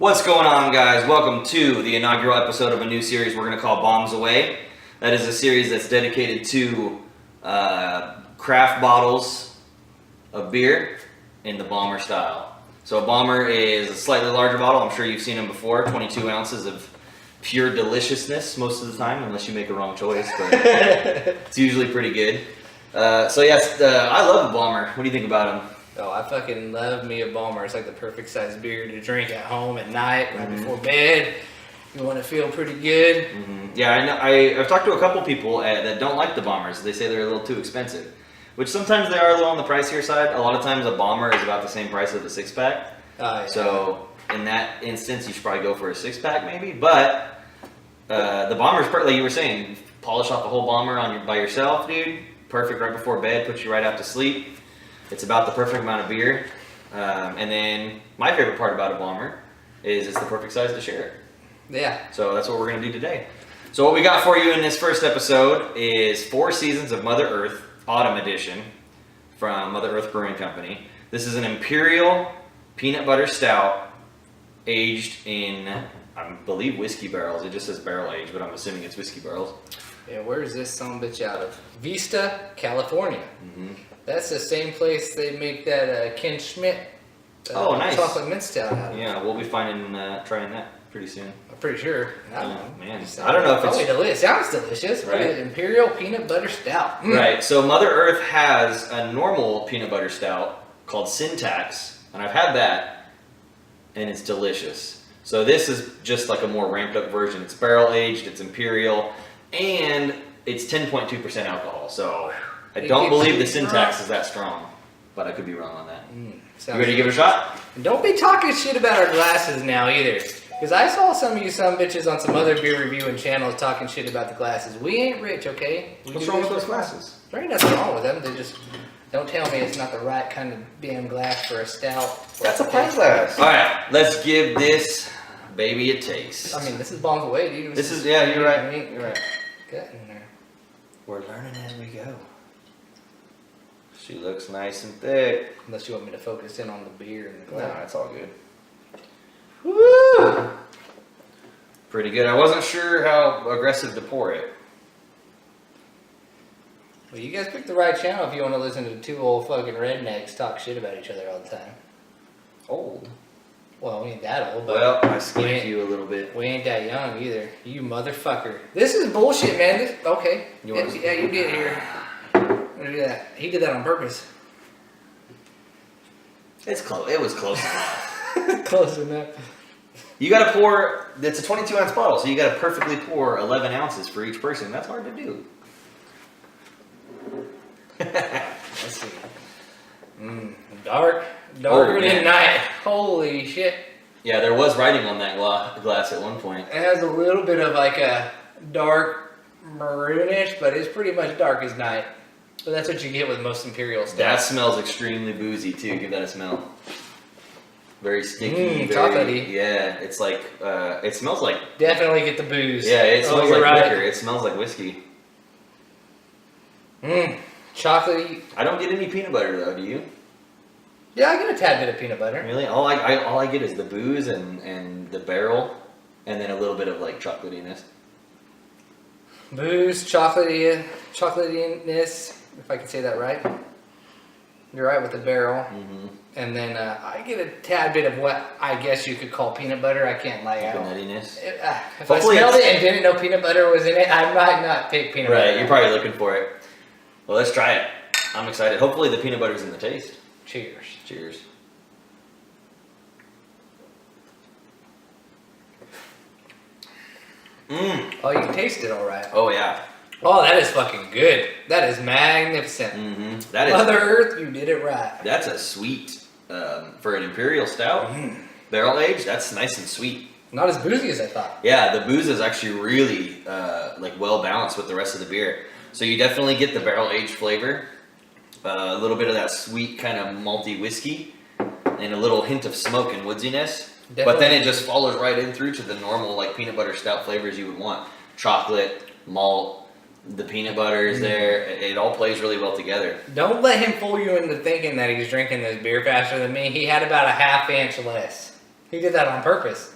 What's going on, guys? Welcome to the inaugural episode of a new series we're going to call Bombs Away. That is a series that's dedicated to craft bottles of beer in the bomber style. So a bomber is a slightly larger bottle. I'm sure you've seen them before. 22 ounces of pure deliciousness most of the time, unless you make a wrong choice, but it's usually pretty good. So yes, I love a bomber. What do you think about them? Oh, I fucking love me a bomber. It's like the perfect size beer to drink at home at night, right before bed. You want to feel pretty good. Yeah, I know. I've talked to a couple people that don't like the bombers. They say they're a little too expensive, which sometimes they are a little on the pricier side. A lot of times a bomber is about the same price as a six-pack. Yeah. So in that instance, you should probably go for a six-pack maybe. But the bomber's like you were saying, polish off a whole bomber by yourself, dude. Perfect right before bed, puts you right out to sleep. It's about the perfect amount of beer. And then my favorite part about a bomber is it's the perfect size to share. Yeah. So that's what we're going to do today. So what we got for you in this first episode is 4 seasons of Mother Earth Autumn Edition from Mother Earth Brewing Company. This is an Imperial peanut butter stout aged in, I believe, whiskey barrels. It just says barrel aged, but I'm assuming it's whiskey barrels. Yeah, where is this son of a bitch out of? Vista, California. That's the same place they make that Ken Schmidt nice. chocolate mint stout out of. Yeah, we'll be trying that pretty soon. I'm pretty sure. I don't know. Man, I don't know if it's... Probably delicious. Sounds delicious. Right? Imperial peanut butter stout. Right, so Mother Earth has a normal peanut butter stout called Syntax, and I've had that, and it's delicious. So this is just like a more ramped up version. It's barrel aged, it's Imperial, and it's 10.2% alcohol. So I don't believe the Syntax is that strong, but I could be wrong on that. You ready to give it a shot? And don't be talking shit about our glasses now either. Because I saw some of you some bitches on some other beer reviewing channels talking shit about the glasses. We ain't rich, okay? What's wrong with those glasses? There ain't nothing wrong with them. They just don't tell me it's not the right kind of damn glass for a stout. That's a pint glass. Alright, let's give this baby a taste. I mean, this is bombs away, dude. This is, yeah, you're right. You're right. Get in there. We're learning as we go. She looks nice and thick. Unless you want me to focus in on the beer and the glass. No, it's all good. Woo! Pretty good. I wasn't sure how aggressive to pour it. Well, you guys picked the right channel if you want to listen to two old fucking rednecks talk shit about each other all the time. Old? Well, we ain't that old, but... Well, I skipped you a little bit. We ain't that young either. You motherfucker. This is bullshit, man. Okay. Yeah, you did it here. Do that. He did that on purpose. It's close. It was close enough. Close enough. You gotta pour, it's a 22 ounce bottle, so you gotta perfectly pour 11 ounces for each person. That's hard to do. Let's see. Darker than night. Holy shit. Yeah, there was writing on that glass at one point. It has a little bit of like a dark maroonish, but it's pretty much dark as night. But that's what you get with most Imperial stuff. That smells extremely boozy too. Give that a smell. Very sticky. Chocolatey. Yeah, it's like, it smells like... Definitely get the booze. Yeah, it smells like right. liquor. It smells like whiskey. Chocolatey. I don't get any peanut butter though, do you? Yeah, I get a tad bit of peanut butter. Really? All I get is the booze and the barrel, and then a little bit of like chocolatiness. Booze, chocolatiness, if I can say that right. You're right with the barrel. And then I get a tad bit of what I guess you could call peanut butter. I can't lie out. Nuttiness. If I smelled it and didn't know peanut butter was in it, I might not pick peanut butter. Right, you're probably looking for it. Well, let's try it. I'm excited. Hopefully the peanut butter's in the taste. Cheers. Cheers. Oh, you can taste it all right. Oh, yeah. Oh, that is fucking good. That is magnificent. That is... Mother Earth, you did it right. That's a sweet, for an Imperial stout, barrel aged, that's nice and sweet. Not as boozy as I thought. Yeah, the booze is actually really like well balanced with the rest of the beer. So you definitely get the barrel aged flavor, a little bit of that sweet kind of malty whiskey, and a little hint of smoke and woodsiness. Definitely. But then it just follows right in through to the normal like peanut butter stout flavors you would want. Chocolate, malt, the peanut butter is there. It all plays really well together. Don't let him fool you into thinking that he's drinking this beer faster than me. He had about a half inch less. He did that on purpose.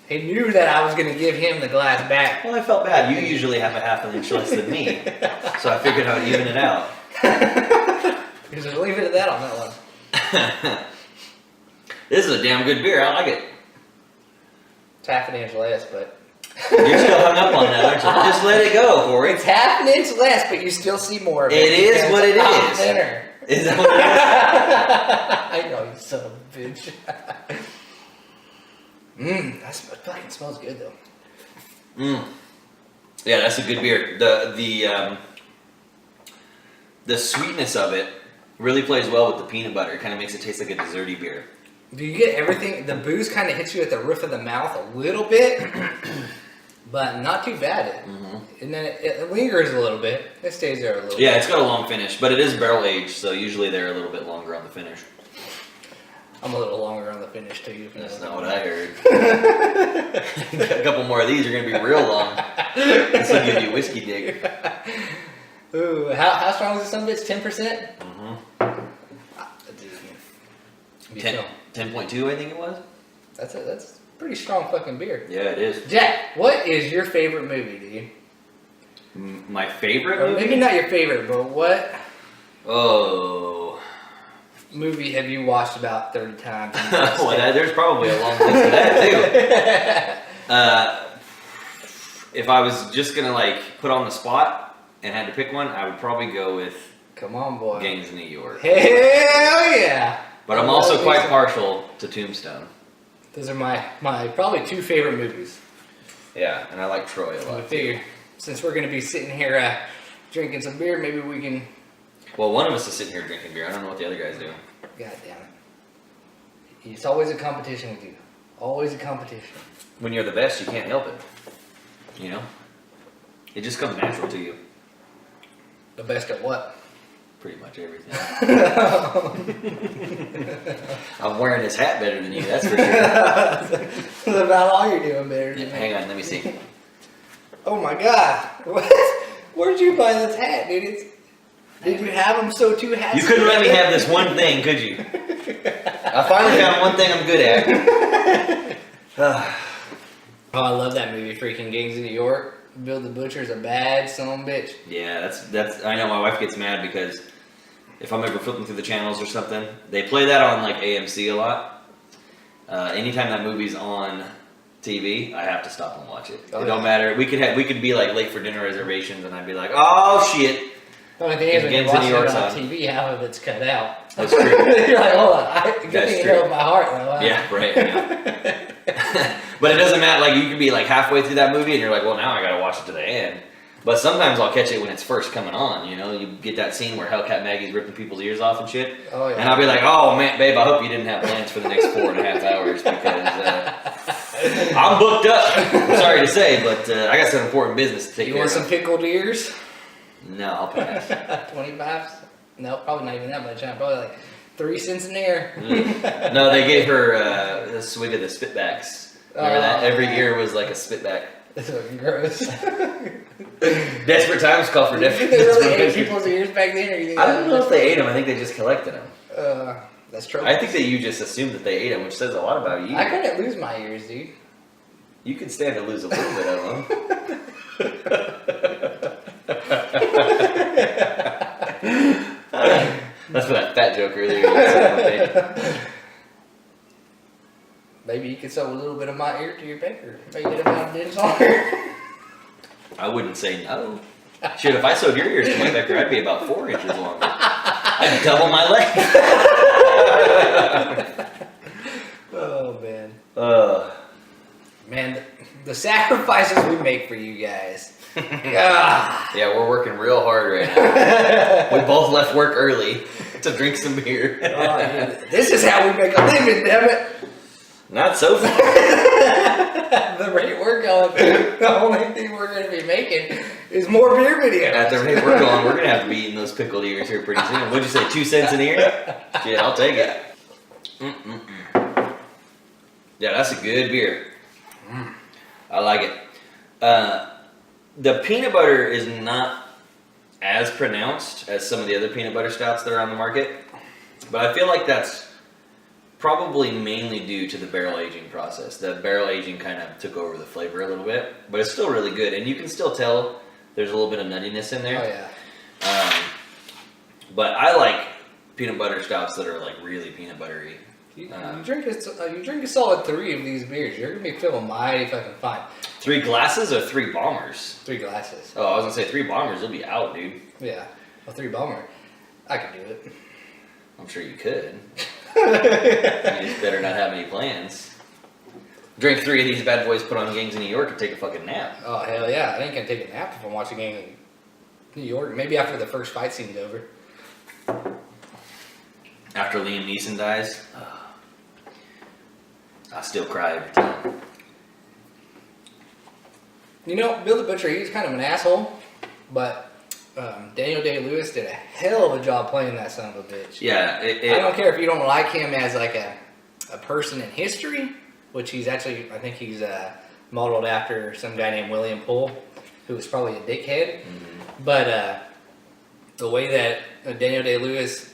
He knew that I was going to give him the glass back. Well, I felt bad. You usually have a half an inch less than me, so I figured I would even it out. Just leave it at that on that one. This is a damn good beer. I like it. It's half an inch less, but... You're still hung up on that, aren't you? Just let it go, Corey. It's half an inch less, but you still see more of it. It is what it I'm is. thinner. Is that what it is? I know, you son of a bitch. That fucking smells good though. Yeah, that's a good beer. The sweetness of it really plays well with the peanut butter. It kind of makes it taste like a desserty beer. Do you get everything? The booze kind of hits you at the roof of the mouth a little bit, but not too bad. And then it lingers a little bit. It stays there a little bit. Yeah, it's got a long finish, but it is barrel aged, so usually they're a little bit longer on the finish. I'm a little longer on the finish too. That's not what I heard. A couple more of these are going to be real long. This will give you a whiskey dig. Ooh, how strong is this son of a bitch? 10%? 10.2, I think it was. That's pretty strong fucking beer. Yeah, it is. Jack, what is your favorite movie, dude? My favorite Or movie? maybe not your favorite, but what movie have you watched about 30 times? Well, there's probably a long list of that too. If I was just gonna like put on the spot and had to pick one, I would probably go with Come on, boy. Gangs of New York. Hell yeah! But I'm also quite partial to Tombstone. Those are my probably two favorite movies. Yeah, and I like Troy a I lot. figure since we're gonna be sitting here drinking some beer, maybe we can. Well, one of us is sitting here drinking beer. I don't know what the other guy's doing. God damn it! It's always a competition with you. Always a competition. When you're the best, you can't help it. You know? It just comes natural to you. The best at what? Pretty much everything. I'm wearing this hat better than you, that's for sure. That's about all you're doing better than me. Hang on, let me see. Oh my god! What? Where'd you buy this hat, dude? Did you have them so two hats? You couldn't let me have this one thing, could you? I finally found one thing I'm good at. Oh, I love that movie, freaking Gangs of New York. Bill the Butcher's a bad son of a bitch. Yeah, that's. I know my wife gets mad because if I'm ever flipping through the channels or something, they play that on like AMC a lot. Anytime that movie's on TV, I have to stop and watch it. It don't matter. We could be like late for dinner reservations, and I'd be like, oh shit. The only thing is when you're Gangs of New watching it York's on on. TV, half of it's cut out. That's true. You're like, hold on, good That's thing you true. know my heart though. Huh? Yeah, right. Yeah. But it doesn't matter. Like you could be like halfway through that movie, and you're like, well, now I gotta watch it to the end. But sometimes I'll catch it when it's first coming on. You know, you get that scene where Hellcat Maggie's ripping people's ears off and shit. Oh yeah. And I'll be like, oh man, babe, I hope you didn't have plans for the next 4.5 hours because I'm booked up. I'm sorry to say, but I got some important business to take You care want of. some pickled ears? No, I'll pass. 25? No, probably not even that much. Probably like 3 cents an ear. No, they gave her a swig of the spitbacks. Remember that? Every man. ear was like a spitback. That's fucking gross. Desperate times call for Did desperate they really ate measures. people's ears back then? Or you think I that don't was know if just- they ate them. I think they just collected them. That's true. I think that you just assumed that they ate them, which says a lot about you. I couldn't lose my ears, dude. You can stand to lose a little bit of them. That's for that fat joke earlier. You said, Maybe you could sew a little bit of my ear to your finger. Make it about this longer. I wouldn't say no. Shit, if I sewed your ears to my pecker, I'd be about 4 inches longer. I'd double my length. Oh, man. Man, the sacrifices we make for you guys. Ah. Yeah, we're working real hard right now. We both left work early to drink some beer. Oh, yeah. This is how we make a living, damn it. Not so far. The rate we're going, the only thing we're going to be making is more beer videos. At the rate we're going, we're going to have to be eating those pickled ears here pretty soon. What'd you say, 2 cents an ear? Shit, I'll take it. Yeah, that's a good beer. I like it. The peanut butter is not as pronounced as some of the other peanut butter stouts that are on the market, but I feel like that's probably mainly due to the barrel aging process. The barrel aging kind of took over the flavor a little bit, but it's still really good, and you can still tell there's a little bit of nuttiness in there. Oh yeah. But I like peanut butter stouts that are like really peanut buttery. You drink a solid 3 of these beers, you're gonna be feeling mighty fucking fine. 3 glasses or 3 bombers? 3 glasses. Oh, I was gonna say 3 bombers. You'll be out, dude. Yeah, a 3 bomber. I could do it. I'm sure you could. You just better not have any plans. Drink 3 of these bad boys, put on Gangs in New York, and take a fucking nap. Oh hell yeah! I ain't gonna take a nap if I'm watching a game in New York. Maybe after the first fight scene's over. After Liam Neeson dies, I still cry every time. You know, Bill the Butcher, he was kind of an asshole, but Daniel Day-Lewis did a hell of a job playing that son of a bitch. Yeah, I don't care if you don't like him as like a person in history, which he's actually, I think he's modeled after some guy named William Poole, who was probably a dickhead. Mm-hmm. But the way that Daniel Day-Lewis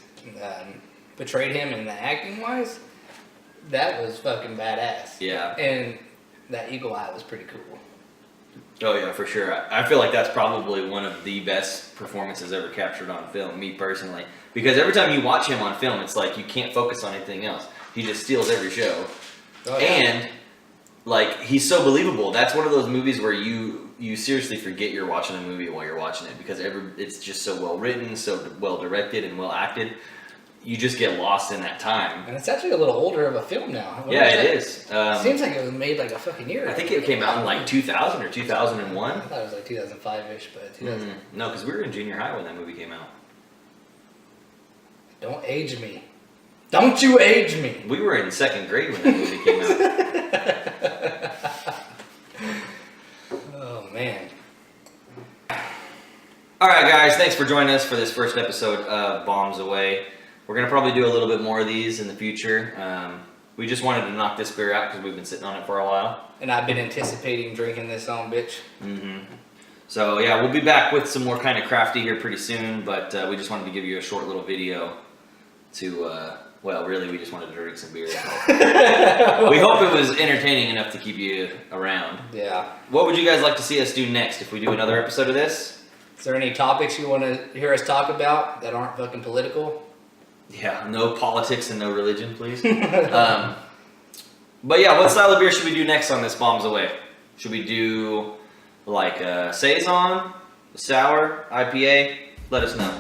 portrayed him in the acting wise, that was fucking badass. Yeah. And that eagle eye was pretty cool. Oh yeah, for sure. I feel like that's probably one of the best performances ever captured on film, me personally. Because every time you watch him on film, it's like you can't focus on anything else. He just steals every show. Oh, yeah. And like he's so believable. That's one of those movies where you seriously forget you're watching a movie while you're watching it because it's just so well written, so well directed, and well acted. You just get lost in that time. And it's actually a little older of a film now. Yeah, it is. Seems like it was made like a fucking year ago. I think it came out in like 2000 or 2001. I thought it was like 2005-ish, but 2000. No, because we were in junior high when that movie came out. Don't age me. Don't you age me. We were in 2nd grade when that movie came out. Oh, man. All right, guys. Thanks for joining us for this first episode of Bombs Away. We're going to probably do a little bit more of these in the future. We just wanted to knock this beer out because we've been sitting on it for a while. And I've been anticipating drinking this on, bitch. Mm-hmm. So, yeah, we'll be back with some more kind of crafty here pretty soon, but we just wanted to give you a short little video to, well, really, we just wanted to drink some beer. We hope it was entertaining enough to keep you around. Yeah. What would you guys like to see us do next if we do another episode of this? Is there any topics you want to hear us talk about that aren't fucking political? Yeah, no politics and no religion, please. But yeah, what style of beer should we do next on this Bombs Away? Should we do like a Saison, a sour, IPA? Let us know.